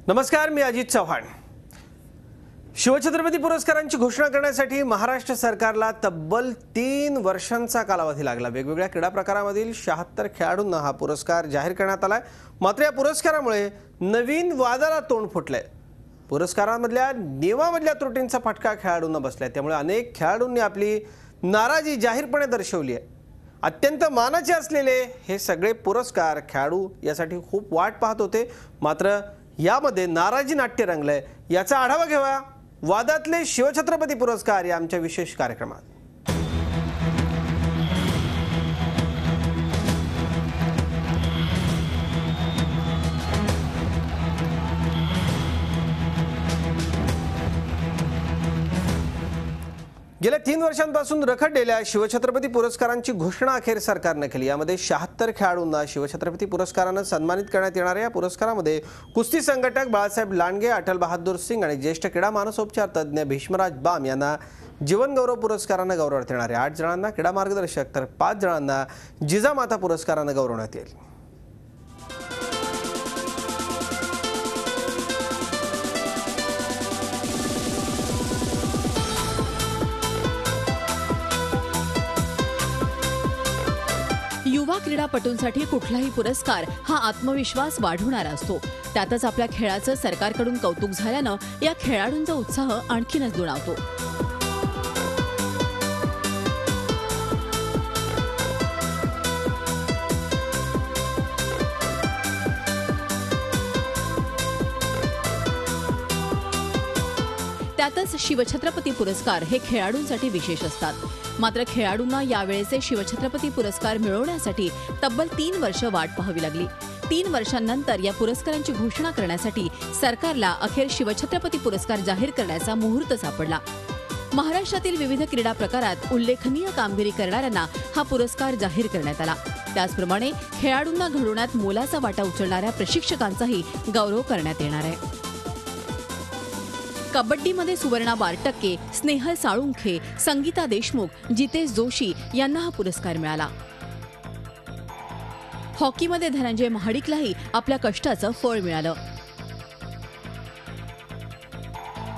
नमस्कार, मी अजित चव्हाण. शिवछत्रपती पुरस्कारांची घोषणा करण्यासाठी महाराष्ट्र सरकारला तब्बल 3 वर्षांचा कालावधी लागला. वेगवेगळ्या क्रीडा प्रकारामधील 76 खेळाडूंना हा पुरस्कार जाहीर करण्यात आलाय. मात्र या पुरस्कारामुळे नवीन वादाला तोंड फुटलंय. पुरस्कारांमधल्या नियमामधल्या त्रुटींचा फटका खेळाडूंना बसलाय. त्यामुळे अनेक खेळाडूंनी आपली नाराजी जाहीरपणे दर्शवली आहे. अत्यंत मानाचे असलेले हे सगळे पुरस्कार खेळाडू यासाठी खूप वाट पाहत होते. मात्र यामध्ये नाराजी नाट्य रंगलंय. याचा आढावा घेऊया वादातले शिवछत्रपती पुरस्कार या आमच्या विशेष कार्यक्रमात. गेल्या 3 वर्षांपासून रखडलेल्या शिवछत्रपती पुरस्कारांची घोषणा अखेर सरकारने केली. यामध्ये 76 खेळाडूंना शिवछत्रपती पुरस्काराने सन्मानित करण्यात येणार आहे. या पुरस्कारामध्ये कुस्ती संघटक बाळासाहेब लांडगे, अटल बहादूर सिंग आणि ज्येष्ठ क्रीडा मानसोपचार तज्ज्ञ भीष्मराज बाम यांना जीवन गौरव पुरस्काराने गौरवण्यात येणार आहे. 8 जणांना क्रीडा मार्गदर्शक तर 5 जणांना जिजामाता पुरस्काराने गौरवण्यात येईल. युवा क्रीडापटूंसाठी कुठलाही पुरस्कार हा आत्मविश्वास वाढवणारा असतो. त्यातच आपल्या खेळाचं सरकारकडून कौतुक झाल्यानं या खेळाडूंचा उत्साह आणखीनच दुणावतो. त्यातच शिवछत्रपती पुरस्कार हे खेळाडूंसाठी विशेष असतात. मात्र खेळाडूंना यावेळेचे शिवछत्रपती पुरस्कार मिळवण्यासाठी तब्बल 3 वर्ष वाट पाहावी लागली. 3 वर्षांनंतर या पुरस्कारांची घोषणा करण्यासाठी सरकारला अखेर शिवछत्रपती पुरस्कार जाहीर करण्याचा मुहूर्त सापडला. महाराष्ट्रातील विविध क्रीडा प्रकारात उल्लेखनीय कामगिरी करणाऱ्यांना हा पुरस्कार जाहीर करण्यात आला. त्याचप्रमाणे खेळाडूंना घडवण्यात मोलाचा वाटा उचलणाऱ्या प्रशिक्षकांचाही गौरव करण्यात येणार आहे. कबड्डीमध्ये सुवर्णा बारटक्के, स्नेहल साळुंखे, संगीता देशमुख, जितेश जोशी यांना हा पुरस्कार मिळाला. हॉकीमध्ये धनंजय महाडिकलाही आपल्या कष्टाचं फळ मिळालं.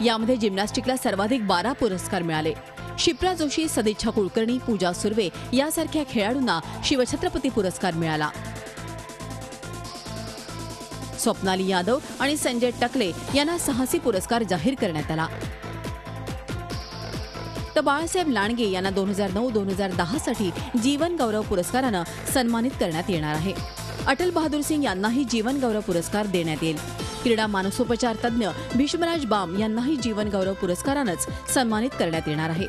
यामध्ये जिम्नॅस्टिकला सर्वाधिक 12 पुरस्कार मिळाले. शिप्रा जोशी, सदिच्छा कुलकर्णी, पूजा सुर्वे यासारख्या खेळाडूंना शिवछत्रपती पुरस्कार मिळाला. स्वप्नाली यादव आणि संजय टकले यांना साहसी पुरस्कार जाहीर करण्यात आला. तर बाळासाहेब लांडगे यांना 2009-2010 साठी जीवन गौरव पुरस्कारानं सन्मानित करण्यात येणार आहे. अटल बहादूर सिंग यांनाही जीवन गौरव पुरस्कार देण्यात येईल. क्रीडा मानसोपचार तज्ज्ञ भीष्मराज बाम यांनाही जीवन गौरव पुरस्कारानंच सन्मानित करण्यात येणार आहे.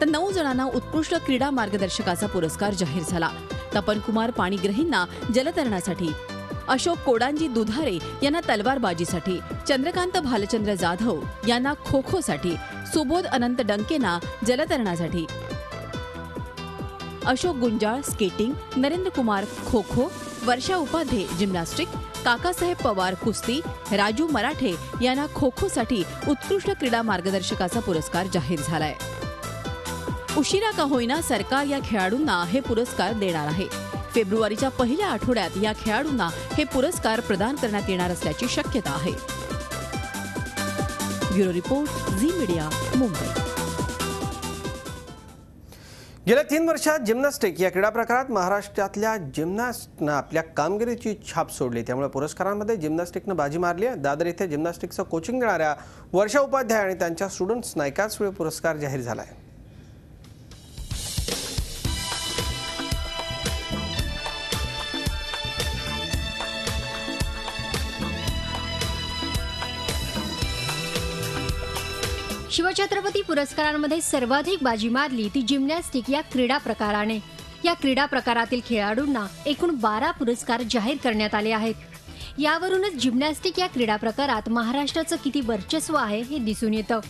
तर 9 जणांना उत्कृष्ट क्रीडा मार्गदर्शकाचा पुरस्कार जाहीर झाला. तपन कुमार पाणीग्रहींना जलतरणासाठी, अशोक कोडांजी दुधारे यांना तलवारबाजीसाठी, चंद्रकांत भालचंद्र जाधव यांना खो खोसाठी, सुबोध अनंत डंकेना जलतरणासाठी, अशोक गुंजाळ स्केटिंग, नरेंद्र कुमार खो खो, वर्षा उपाध्ये जिम्नॅस्टिक, काकासाहेब पवार कुस्ती, राजू मराठे यांना खो खोसाठी उत्कृष्ट क्रीडा मार्गदर्शकाचा पुरस्कार जाहीर झालाय. उशिरा का होईना सरकार या खेळाडूंना हे पुरस्कार देणार आहे. फेब्रुवारीच्या पहिल्या आठवड्यात या खेळाडूंना हे पुरस्कार प्रदान करण्यात येणार असल्याची शक्यता आहे. Bureau report, Zee Media, Mumbai. गेल्या 3 वर्षात जिम्नॅस्टिक या क्रीडा प्रकारात महाराष्ट्रातल्या जिम्नॅस्टनं आपल्या कामगिरीची छाप सोडली. त्यामुळे पुरस्कारांमध्ये जिम्नॅस्टिकनं बाजी मारली आहे. दादर येथे जिम्नॅस्टिकचं कोचिंग देणाऱ्या वर्षा उपाध्याय आणि त्यांच्या स्टुडंट्सना एकाच वेळी पुरस्कार जाहीर झाला आहे. शिवछत्रपती पुरस्कारांमध्ये सर्वाधिक बाजी मारली ती जिम्नॅस्टिक या क्रीडा प्रकाराने. या क्रीडा प्रकारातील खेळाडूंना एकूण 12 पुरस्कार जाहीर करण्यात आले आहेत. यावरूनच जिम्नॅस्टिक या क्रीडा प्रकारात महाराष्ट्राचं किती वर्चस्व आहे हे दिसून येतं.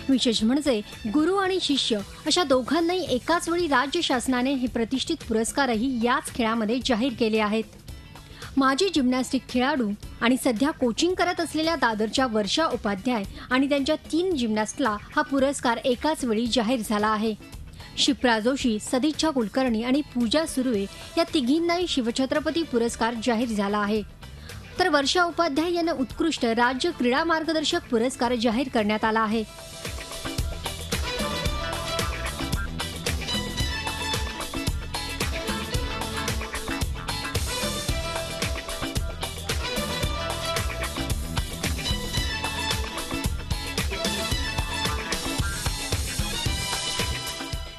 विशेष म्हणजे गुरु आणि शिष्य अशा दोघांनाही एकाच वेळी राज्य शासनाने हे प्रतिष्ठित पुरस्कारही याच खेळामध्ये जाहीर केले आहेत. माजी जिम्नॅस्टिक खेळाडू आणि सध्या कोचिंग करत असलेल्या दादरच्या वर्षा उपाध्याय आणि त्यांच्या 3 जिम्नॅस्टला हा पुरस्कार एकाच वेळी जाहीर झाला आहे. शिप्रा जोशी, सदिच्छा कुलकर्णी आणि पूजा सुर्वे या तिघींनाही शिवछत्रपती पुरस्कार जाहीर झाला आहे. तर वर्षा उपाध्याय यांना उत्कृष्ट राज्य क्रीडा मार्गदर्शक पुरस्कार जाहीर करण्यात आला आहे.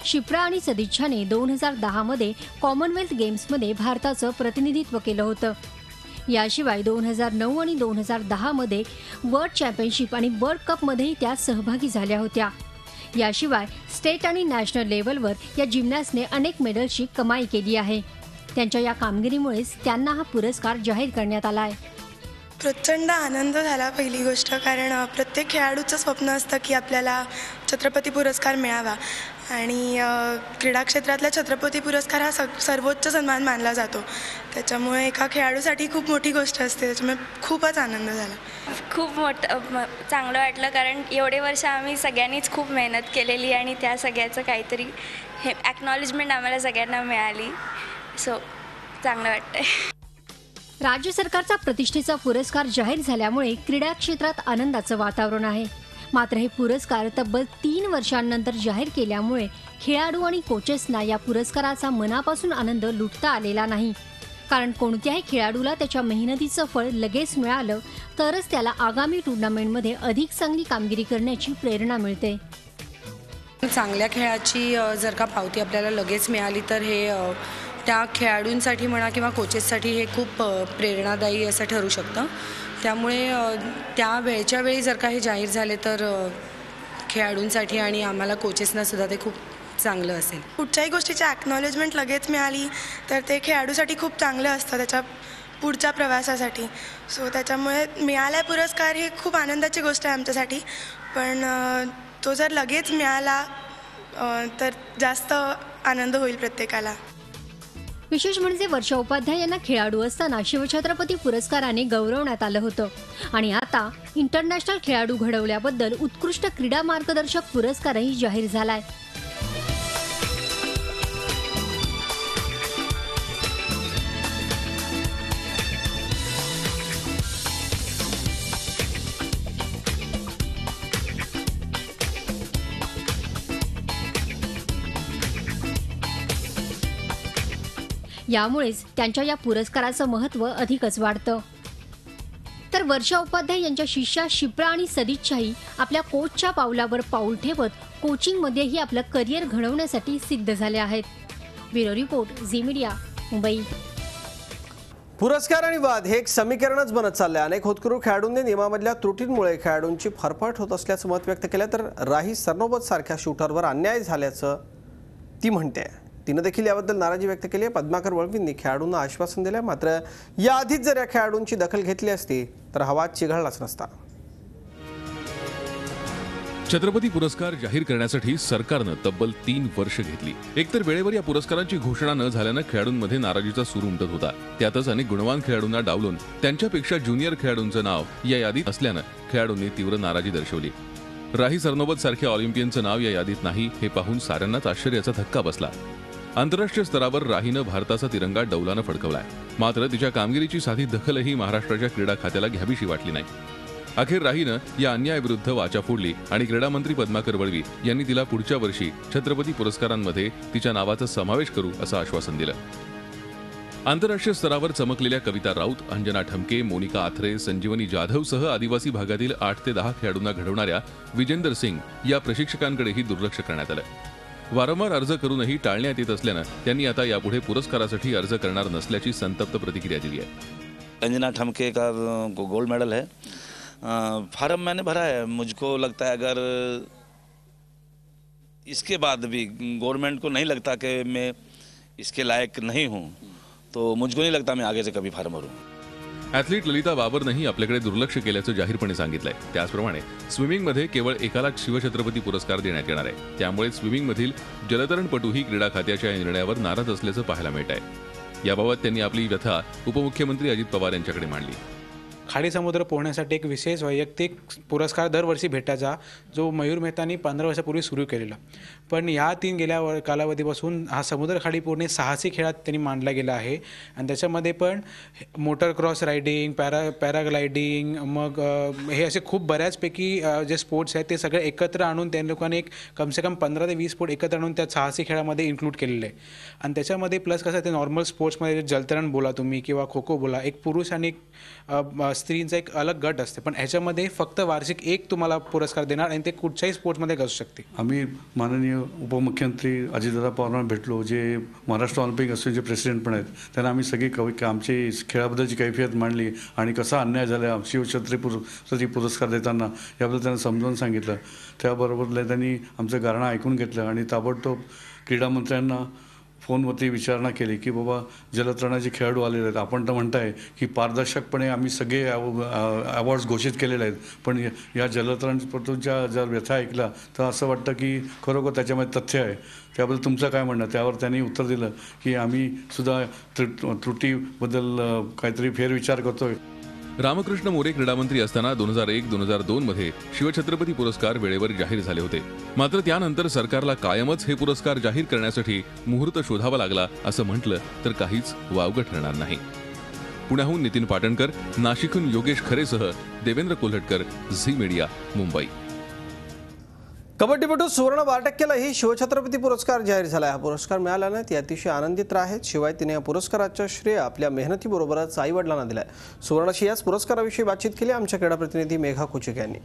शिप्रा आणि सदिच्छाने 2010 मध्ये कॉमनवेल्थ गेम्समध्ये भारताचं प्रतिनिधित्व केलं होतं. याशिवाय 2009 आणि 2010 मध्ये वर्ल्ड चॅम्पियनशिप आणि वर्ल्ड कपमध्येही त्या सहभागी झाल्या होत्या. याशिवाय स्टेट आणि नॅशनल लेव्हलवर या जिम्नॅस्टने अनेक मेडल्सची कमाई केली आहे. त्यांच्या या कामगिरीमुळेच त्यांना हा पुरस्कार जाहीर करण्यात आला आहे. प्रचंड आनंद झाला. पहिली गोष्ट कारण प्रत्येक खेळाडूचं स्वप्न असतं की आपल्याला छत्रपती पुरस्कार मिळावा आणि क्रीडा क्षेत्रातला छत्रपती पुरस्कार हा सर्वोच्च सन्मान मानला जातो. त्याच्यामुळे एका खेळाडूसाठी खूप मोठी गोष्ट असते. त्याच्यामुळे खूपच आनंद झाला. खूप चांगलं वाटलं कारण एवढे वर्ष आम्ही सगळ्यांनीच खूप मेहनत केलेली आणि त्या सगळ्याचं काहीतरी हे ॲक्नॉलेजमेंट आम्हाला सगळ्यांना मिळाली. सो चांगलं वाटतंय. राज्य सरकारचा प्रतिष्ठेचा पुरस्कार जाहीर झाल्यामुळे क्रीडा क्षेत्रात आनंदाचं वातावरण आहे. मात्र हे पुरस्कार तब्बल 3 वर्षांनंतर जाहीर केल्यामुळे खेळाडू आणि कोचेसना या पुरस्काराचा मनापासून आनंद लुटता आलेला नाही. कारण कोणत्याही खेळाडूला त्याच्या मेहनतीचं फळ लगेच मिळालं तरच त्याला आगामी टुर्नामेंटमध्ये अधिक चांगली कामगिरी करण्याची प्रेरणा मिळते. चांगल्या खेळाची जर का पावती आपल्याला लगेच मिळाली तर हे त्या खेळाडूंसाठी म्हणा किंवा कोचेससाठी हे खूप प्रेरणादायी असं ठरू शकतं. त्यामुळे त्या वेळच्या वेळी जर का हे जाहीर झाले तर खेळाडूंसाठी आणि आम्हाला कोचेसना सुद्धा ते खूप चांगलं असेल. कुठच्याही गोष्टीची ॲक्नॉलेजमेंट लगेच मिळाली तर ते खेळाडूसाठी खूप चांगलं असतं त्याच्या पुढच्या प्रवासासाठी. सो त्याच्यामुळे मिळाला पुरस्कार ही खूप आनंदाची गोष्ट आहे आमच्यासाठी. पण तो जर लगेच मिळाला तर जास्त आनंद होईल प्रत्येकाला. विशेष म्हणजे वर्षा उपाध्याय यांना खेळाडू असताना शिवछत्रपती पुरस्काराने गौरवण्यात आलं होतं आणि आता इंटरनॅशनल खेळाडू घडवल्याबद्दल उत्कृष्ट क्रीडा मार्गदर्शक पुरस्कारही जाहीर झालाय. यामुळेच त्यांच्या या पुरस्काराचं महत्त्व अधिकच वाढतं. तर वर्षा उपाध्याय यांच्या शिष्या शिप्रा आणि सदिच्छाही आपल्या कोचच्या पावलावर पाऊल ठेवत कोचिंगमध्येही आपलं करिअर घडवण्यासाठी सिद्ध झाले आहेत. Bureau report, Zee Media, Mumbai. पुरस्कार आणि वाद हे एक समीकरणच बनत चाललंय. अनेक होतकरू खेळाडूंनी नियमामधल्या त्रुटींमुळे खेळाडूंची फरफट होत असल्याचं मत व्यक्त केलं. तर राही सरनोबत सारख्या शूटरवर अन्याय झाल्याचं ती म्हणते. तिनं देखील याबद्दल नाराजी व्यक्त केली आहे. पद्माकर वळवींनी खेळाडूंना आश्वासन दिलं. मात्र याआधीच जर या खेळाडूंची दखल घेतली असती तर हा वाद चिघळलाच नसता. छत्रपती पुरस्कार जाहीर करण्यासाठी सरकारनं तब्बल 3 वर्ष घेतली. एकतर वेळेवर या पुरस्कारांची घोषणा न झाल्यानं खेळाडूंमध्ये नाराजीचा सूर उमटत होता. त्यातच अनेक गुणवान खेळाडूंना डावलून त्यांच्यापेक्षा ज्युनियर खेळाडूंचं नाव या यादीत असल्यानं खेळाडूंनी तीव्र नाराजी दर्शवली. राही सरनोबत सारख्या ऑलिम्पियनचं नाव या यादीत नाही हे पाहून साऱ्यांनाच आश्चर्याचा धक्का बसला. आंतरराष्ट्रीय स्तरावर राहीनं भारताचा तिरंगा डौलानं फडकवलाय. मात्र तिच्या कामगिरीची साधी दखलही महाराष्ट्राच्या क्रीडा खात्याला घ्यावीशी वाटली नाही. अखेर राहीनं या अन्यायाविरुद्ध वाचा फोडली आणि क्रीडा मंत्री पद्माकर वळवी यांनी तिला पुढच्या वर्षी छत्रपती पुरस्कारांमध्ये तिच्या नावाचा समावेश करू असं आश्वासन दिलं. आंतरराष्ट्रीय स्तरावर चमकलेल्या कविता राऊत, अंजना ठमके, मोनिका आथरे, संजीवनी जाधवसह आदिवासी भागातील 8 ते 10 खेळाडूंना घडवणाऱ्या विजेंदर सिंग या प्रशिक्षकांकडेही दुर्लक्ष करण्यात आलं. वारंवार अर्ज करूनही टाळण्यात येत असल्यानं त्यांनी आता यापुढे पुरस्कारासाठी अर्ज करणार नसल्याची संतप्त प्रतिक्रिया दिली आहे. अंजना ठमके का गोल्ड मेडल है. फार्म मैंने भरा है. मुझको लगता है अगर इसके बाद भी गवर्नमेंट को नहीं लगता कि मैं इसके लायक नहीं हूँ तो मुझको नहीं लगता मैं आगे से कभी फार्म भरूँ. ॲथलीट ललिता बाबरनंही आपल्याकडे दुर्लक्ष केल्याचं जाहीरपणे सांगितलंय. त्याचप्रमाणे स्विमिंगमध्ये केवळ एकालाच शिवछत्रपती पुरस्कार देण्यात येणार आहे. त्यामुळे स्विमिंगमधील जलतरणपटूही क्रीडा खात्याच्या या निर्णयावर नाराज असल्याचं पाहायला मिळत आहे. याबाबत त्यांनी आपली व्यथा उपमुख्यमंत्री अजित पवार यांच्याकडे मांडली. खाडी समुद्र पोहण्यासाठी एक विशेष वैयक्तिक पुरस्कार दरवर्षी भेटायचा, जो मयूर मेहतांनी 15 वर्षापूर्वी सुरू केलेला. पण या गेल्या कालावधीपासून हा समुद्र खाडी पोहणे साहसी खेळात त्यांनी मांडला गेला आहे. आणि त्याच्यामध्ये पण मोटर क्रॉस रायडिंग, पॅराग्लायडिंग, मग हे असे खूप बऱ्याचपैकी जे स्पोर्ट्स आहेत ते सगळे एकत्र आणून त्या लोकांनी एक कमसे कम 15 ते 20 स्पोर्ट एकत्र आणून त्या साहसी खेळामध्ये इन्क्लूड केलेले आहे. आणि त्याच्यामध्ये प्लस कसं ते नॉर्मल स्पोर्ट्समध्ये जलतरण बोला तुम्ही किंवा खो खो बोला, एक पुरुष आणि एक स्त्रींचा एक अलग गट असते. पण ह्याच्यामध्ये फक्त वार्षिक एक तुम्हाला पुरस्कार देणार आणि ते कुठच्याही स्पोर्ट्समध्ये असू शकते. आम्ही माननीय उपमुख्यमंत्री अजितदादा पवारांना भेटलो, जे महाराष्ट्र ऑलिम्पिक असोसिएशनचे प्रेसिडेंट पण आहेत. त्यांना आम्ही सगळी आमची खेळाबद्दलची कैफियत मांडली आणि कसा अन्याय झाला शिवछत्रपती पुरस्कार देताना याबद्दल त्यांना समजावून सांगितलं. त्याबरोबर त्यांनी आमचं गारणं ऐकून घेतलं आणि ताबडतोब क्रीडा मंत्र्यांना फोनवरती विचारणा केली की बाबा जलतरणाचे खेळाडू आलेले आहेत, आपण तर म्हणताय की पारदर्शकपणे आम्ही सगळे अवॉर्ड्स घोषित केलेले आहेत, पण या जलतरणपटूंच्या जर व्यथा ऐकला तर असं वाटतं की खरोखर त्याच्यामध्ये तथ्य आहे. त्याबद्दल तुमचं काय म्हणणं? त्यावर त्यांनी उत्तर दिलं की आम्ही सुद्धा त्रुटीबद्दल काहीतरी फेरविचार करतोय. रामकृष्ण मोरे क्रीडामंत्री असताना 2001-2002 मध्ये शिवछत्रपती पुरस्कार वेळेवर जाहीर झाले होते. मात्र त्यानंतर सरकारला कायमच हे पुरस्कार जाहीर करण्यासाठी मुहूर्त शोधावा लागला असं म्हटलं तर काहीच वावगं ठरणार नाही. पुण्याहून नितीन पाटणकर, नाशिकहून योगेश खरेसह देवेंद्र कोल्हटकर, झी मीडिया, मुंबई. कबड्डीपटू सुवर्ण बारटक्केलाही शिवछत्रपती पुरस्कार जाहीर झाला. हा पुरस्कार मिळाल्याने ती अतिशय आनंदित आहेत. शिवाय तिने या पुरस्काराचं श्रेय आपल्या मेहनतीबरोबरच आईवडिलांना दिलंय. सुवर्णाशी याच पुरस्काराविषयी बातचीत केली आमच्या क्रीडा प्रतिनिधी मेघा कुचिक यांनी.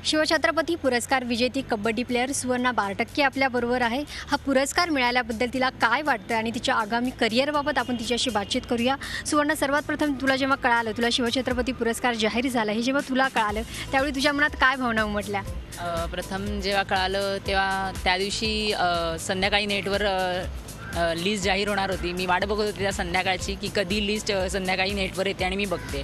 शिवछत्रपती पुरस्कार विजेती कबड्डी प्लेयर सुवर्णा बारटक्के आपल्याबरोबर आहे. हा पुरस्कार मिळाल्याबद्दल तिला काय वाटतं आणि तिच्या आगामी करिअरबाबत आपण तिच्याशी बातचीत करूया. सुवर्णा, सर्वात प्रथम तुला जेव्हा कळालं तुला शिवछत्रपती पुरस्कार जाहीर झाला, हे जेव्हा तुला कळालं त्यावेळी तुझ्या मनात काय भावना उमटल्या? प्रथम जेव्हा कळालं तेव्हा त्या दिवशी संध्याकाळी नेटवर लिस्ट जाहीर होणार होती. मी वाट बघत होते त्या संध्याकाळची की कधी लिस्ट संध्याकाळी नेटवर येते आणि मी बघते.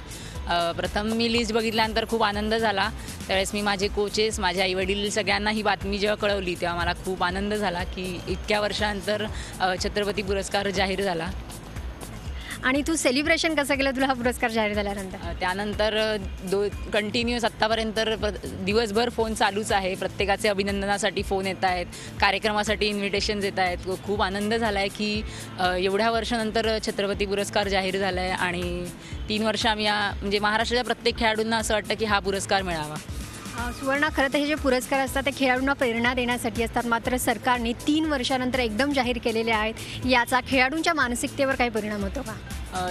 प्रथम मी लिस्ट बघितल्यानंतर खूप आनंद झाला. त्यावेळेस मी माझे कोचेस, माझे आईवडील सगळ्यांना ही बातमी जेव्हा कळवली तेव्हा मला खूप आनंद झाला की इतक्या वर्षानंतर छत्रपती पुरस्कार जाहीर झाला. आणि तू सेलिब्रेशन कसं केलं तुला हा पुरस्कार जाहीर झाल्यानंतर? त्यानंतर कंटिन्यूअस आत्तापर्यंत दिवसभर फोन चालूच आहे. प्रत्येकाचे अभिनंदनासाठी फोन येत आहेत, कार्यक्रमासाठी इन्व्हिटेशन्स येत आहेत. खूप आनंद झाला आहे की एवढ्या वर्षानंतर छत्रपती पुरस्कार जाहीर झाला आहे आणि 3 वर्ष आम्ही म्हणजे महाराष्ट्राच्या प्रत्येक खेळाडूंना असं वाटतं की हा पुरस्कार मिळावा. सुवर्णा, खरं तर हे जे पुरस्कार असतात ते खेळाडूंना प्रेरणा देण्यासाठी असतात. मात्र सरकारने 3 वर्षानंतर एकदम जाहीर केलेले आहेत. याचा खेळाडूंच्या मानसिकतेवर काही परिणाम होतो का?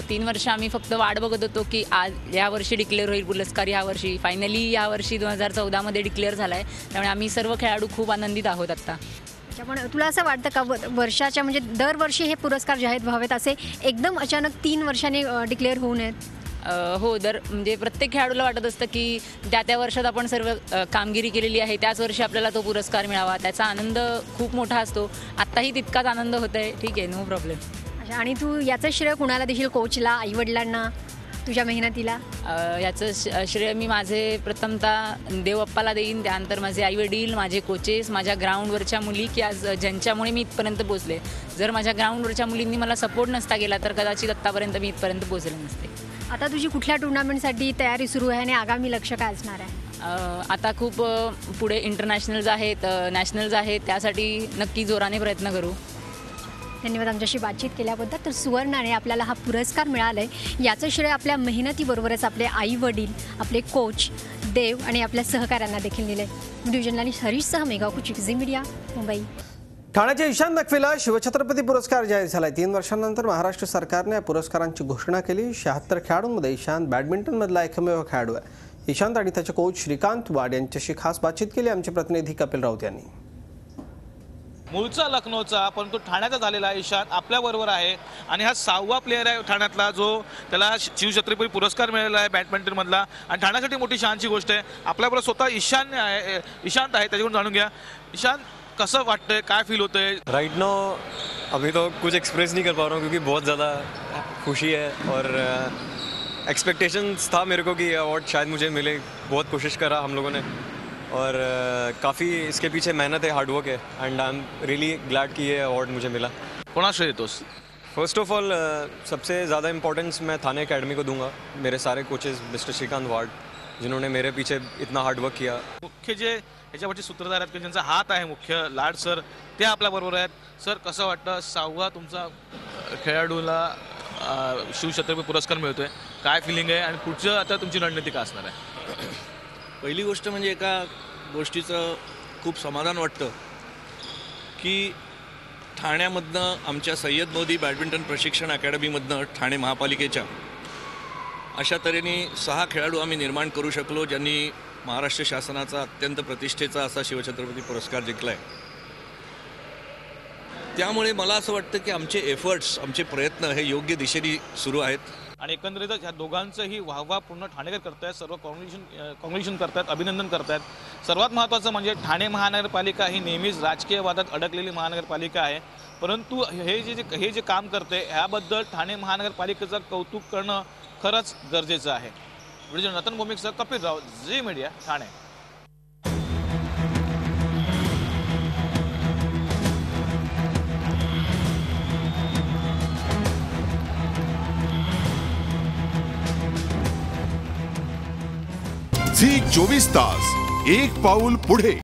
3 वर्ष आम्ही फक्त वाट बघत होतो की आज यावर्षी डिक्लेअर होईल पुरस्कार. यावर्षी फायनली यावर्षी 2014मध्ये डिक्लेअर झाला आहे. त्यामुळे आम्ही सर्व खेळाडू खूप आनंदित आहोत आत्ता. पण तुला असं वाटतं का वर्षाच्या म्हणजे दरवर्षी हे पुरस्कार जाहीर व्हावेत, असे एकदम अचानक 3 वर्षांनी डिक्लेअर होऊ नयेत? हो, म्हणजे प्रत्येक खेळाडूला वाटत असतं की त्या वर्षात आपण सर्व कामगिरी केलेली आहे, त्याच वर्षी आपल्याला तो पुरस्कार मिळावा. त्याचा आनंद खूप मोठा असतो. आत्ताही तितकाच आनंद होत आहे. ठीक आहे, नो प्रॉब्लेम. आणि तू याचं श्रेय कुणाला देशील? कोचला, आईवडिलांना, तुझ्या मेहनतीला? याचं श्रेय मी माझे प्रथमतः देवप्पाला देईन. त्यानंतर माझे आईवडील, माझे कोचेस, माझ्या ग्राउंडवरच्या मुली की आज ज्यांच्यामुळे मी इथपर्यंत पोहोचले. जर माझ्या ग्राउंडवरच्या मुलींनी मला सपोर्ट नसता केला तर कदाचित आत्तापर्यंत मी इथपर्यंत पोहोचले नसते. आता तुझी कुठल्या टुर्नामेंटसाठी तयारी सुरू आहे आणि आगामी लक्ष्य काय असणार आहे? आता खूप पुढे इंटरनॅशनल्स आहेत, नॅशनल्स आहेत, त्यासाठी नक्की जोराने प्रयत्न करू. धन्यवाद आमच्याशी बातचीत केल्याबद्दल. तर सुवर्णाने आपल्याला हा पुरस्कार मिळाला आहे याचं श्रेय आपल्या मेहनतीबरोबरच आपले आई वडील, आपले कोच देव आणि आपल्या सहकाऱ्यांना देखील दिले. व्हिडिओ जर्नलिस्ट हरीशसह मेघा कुचिक, झी मीडिया, मुंबई. ठाण्याच्या ईशान नकवीला शिवछत्रपती पुरस्कार जाहीर झालाय. 3 वर्षांनंतर महाराष्ट्र सरकारने या पुरस्कारांची घोषणा केली. 76 खेळाडूंमध्ये ईशान बॅडमिंटनमधला एकमेव खेळाडू आहे. ईशांत आणि त्याचे कोच श्रीकांत वाड यांच्याशी खास बातचीत केली आमचे प्रतिनिधी कपिल राऊत यांनी. मूळचा लखनौचा परंतु ठाण्याचा झालेला ईशान आपल्याबरोबर आहे आणि हा 6वा प्लेअर आहे ठाण्यातला जो त्याला शिवछत्रपती पुरस्कार मिळालेला आहे बॅडमिंटनमधला. आणि ठाण्यासाठी मोठी शानची गोष्ट आहे. आपल्याबरोबर स्वतः इशांत आहे, त्याच्याकडून जाणून घ्या. इशांत, कसं वाटतंय, काय फील होतंय? राइट नाउ अभी तो कुछ एक्सप्रेस नहीं कर पा रहा हूँ क्योंकि बहुत ज़्यादा खुशी है और एक्सपेक्टेशंस था मेरे को कि अवार्ड शायद मुझे मिले. बहुत कोशिश करा हम लोगों ने और काफ़ी इसके पीछे मेहनत है, हार्डवर्क है and I am really glad कि ये अवार्ड मुझे मिला. कोणा श्रेय देतोस? फर्स्ट ऑफ ऑल सबसे ज़्यादा इम्पोर्टेंस मैं थाने अकेडमी को दूंगा. मेरे सारे कोचेस मिस्टर श्रीकांत वार्ड जिन्होंने मेरे पीछे इतना हार्डवर्क किया. मुख्य जे याच्यावरचे सूत्रधार आहेत की ज्यांचा हात आहे मुख्य लाड सर ते आपल्याबरोबर आहेत. सर कसं वाटतं 6वा तुमचा खेळाडूला शिवछत्रपती पुरस्कार मिळतोय, काय फिलिंग आहे आणि पुढचं आता तुमची रणनीती काय असणार आहे? पहिली गोष्ट म्हणजे एका गोष्टीचं खूप समाधान वाटतं की ठाण्यामधनं आमच्या सय्यद मोदी बॅडमिंटन प्रशिक्षण अकॅडमीमधनं ठाणे महापालिकेच्या अशा तऱ्हेने 6 खेळाडू आम्ही निर्माण करू शकलो ज्यांनी महाराष्ट्र शासनाचा अत्यंत प्रतिष्ठेचा असा शिवछत्रपती पुरस्कार जिंकला आहे. त्यामुळे मला असं वाटतं की आमचे एफर्ट्स, आमचे प्रयत्न हे योग्य दिशेने सुरू आहेत. आणि एकंदरीतच ह्या दोघांचंही वाहवा पूर्ण ठाणेकर करतायत, सर्व कॉंग्रॅच्युलेशन करतायत, अभिनंदन करतायत. सर्वात महत्त्वाचं म्हणजे ठाणे महानगरपालिका ही नेहमीच राजकीय वादात अडकलेली महानगरपालिका आहे, परंतु हे जे काम करते ह्याबद्दल ठाणे महानगरपालिकेचं कौतुक करणं खरंच गरजेचं आहे. व्हिडिओ नतन भौमिकसह कपिल राव, झी मीडिया, ठाणे. झी 24 तास, एक पाऊल पुढे.